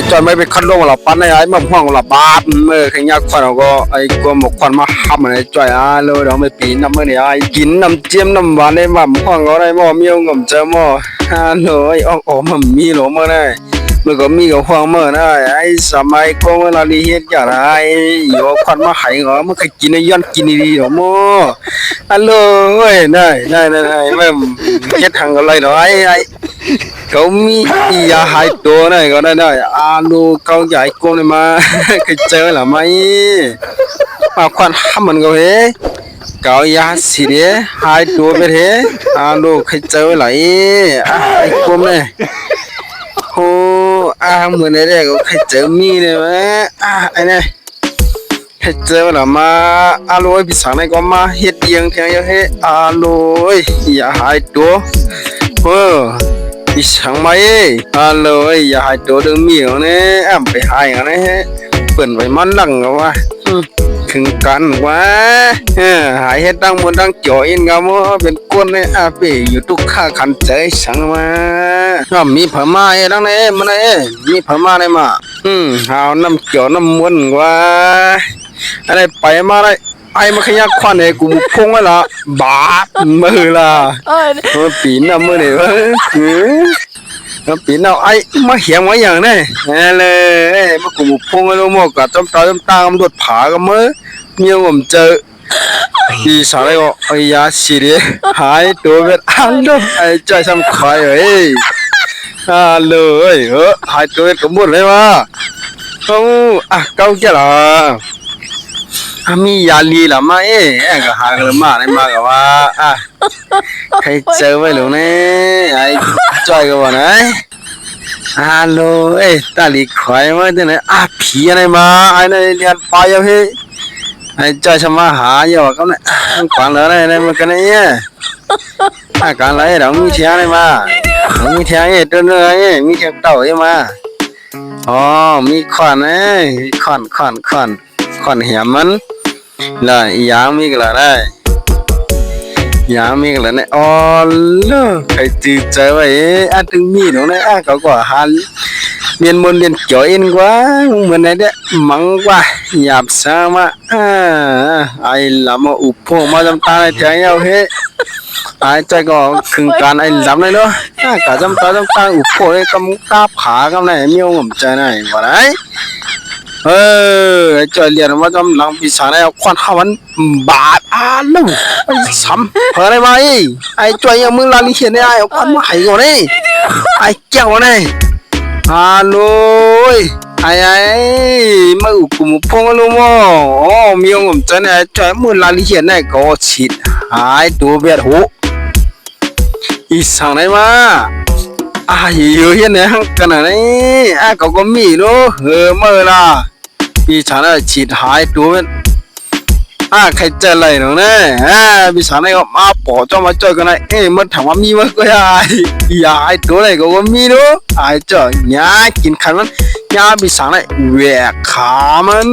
จอยไม่ไปคัดลงหรอปั้นไอ้มาห้องหรอบาดเมื่อขยักควันเราก็ไอ้กลัวหมกควันมาห้ามไอ้จอยเลยเราไม่ปีน้ำเมื่อเนี่ยไอ้กินน้ำเจียมน้ำหวานไอ้มาห้องเราได้หม้อเมียวงมเจอหม้อเลยอ๋อมันมีหรอเมื่อไงเมื่อก็มีกับห้องเมื่อนะไอ้สมัยก็เวลาลีเฮ็ดอย่างไรอยู่ควันมาหายเหรอมันเคยกินไอ้ย้อนกินดีหรอหม้อเลยได้ไม่เฮ็ดทางอะไรหรอไอ้เขามียาหายตัวนะก็ได้ลูเขาใหญ่กงเลยมาเคยเจอหรือไม่มาควันห้ามมันก็เฮ้เขายาสีเดหายตัวไปเฮ้ลูเคยเจอหรือไอ้กงเนี่ยโอ้เหมือนไอ้ก็เคยเจอมีเลยมั้ยไอ้เนี่ยเคยเจอหรือมาลูไอ้พี่สาวนี่ก็มาเฮ็ดยังเทียงเฮ้ลูยาหายตัวพี่ช่างไหมเลยอย่าให้ตัวดึงมีเอาเนี่ยไปหายเอาเนี่ยเปิ่นไปมันดังกันวะถึงกันวะหายเฮ็ดดังบนดังจ่ออินกันมั้งเป็นก้นเนี่ยไปอยู่ทุกข้าขันใจช่างมามีพม่าเอ้ดังเนี่ยมันเนี่ยมีพม่าเนี่ยมาหาวน้ำจ่อน้ำมันวะอะไรไปมาได้ไอ้มาขยักควันเนี่ยกูพงไว้ละบาดมือละปีนมือเนี่ปีนไอ้มาเหี่ยงไว้อย่างนี้เลยมากูพงไว้ลงหมอกกับจำตามันโดดผากันมั้ยเมียผมเจอพี่สาวก็ไอ้ยาสีเดหายตัวเป็นไอ้ใจซ้ำคอยเลยหายตัวเป็นกระมุดเลยวะเก้าเจ้าล่ะมียาลีละมาก็หากันมาได้มากับว่าใครเจอไว้หรือเนี่ยไอ้จ้อยก็ว่าไงโลตาลีควายมาที่ไหนผีอะไรมาไอ้เนี่ยเรียนไปยังพี่ไอ้จ้อยจะมาหาเยอะก็เนี่ยกวางเลยเนี่ยมันกันเนี่ยการอะไรเรามีเทียนอะไรมามีเทียนตัวเนื้อมีเทียนเต่าใช่ไหมมีขอนขอนเหี่ยมันเลยยางมีกันเลยยางมีกันเลยเนี่ยใครจืดใจไว้ถึงมีหนูเนี่ยเขาก็หันเรียนมนเรียนจ่ออินกว่าเหมือนไอ้เด็กมังกว่าหยาบซามาไอ้ละมาอุปโภคมาจำตาในแถวเยาเฮ้ไอ้ใจก็คึงการไอ้ลำเลยเนาะกะจำตาอุปโภคไอ้กำตาผากำไหนมีองค์ใจไหนวะไหนไอ้จอยเรียนว่าจำหลังปีศาจไอ้ควันหาวันบาดลูกไอ้ซ้ำเพื่ออะไรมาไอ้จอยยังมึงลาลิเขียนได้ไอ้ควันมาหายก่อนนี่ไอ้เจ้านี่โลไอ้มาอุกุมุพงลูโมมีองค์ใจไอ้จอยมึงลาลิเขียนได้ก็ฉีดหายตัวเบียดหูอีสั่งได้มาอยู่เห็นไหมกันไหนก็มีเนาะเมื่อละพี่ฉันฉีดหายตัวเป็นใครเจออะไรเนาะเนี่ยพี่ฉันก็มาปอจ้ามาจ่อยกันไหนมันถามว่ามีมั้ยก็ยายตัวไหนก็มีเนาะจ่อยเนี่ยกินขันมันเนี่ยพี่ฉันแหวกขามัน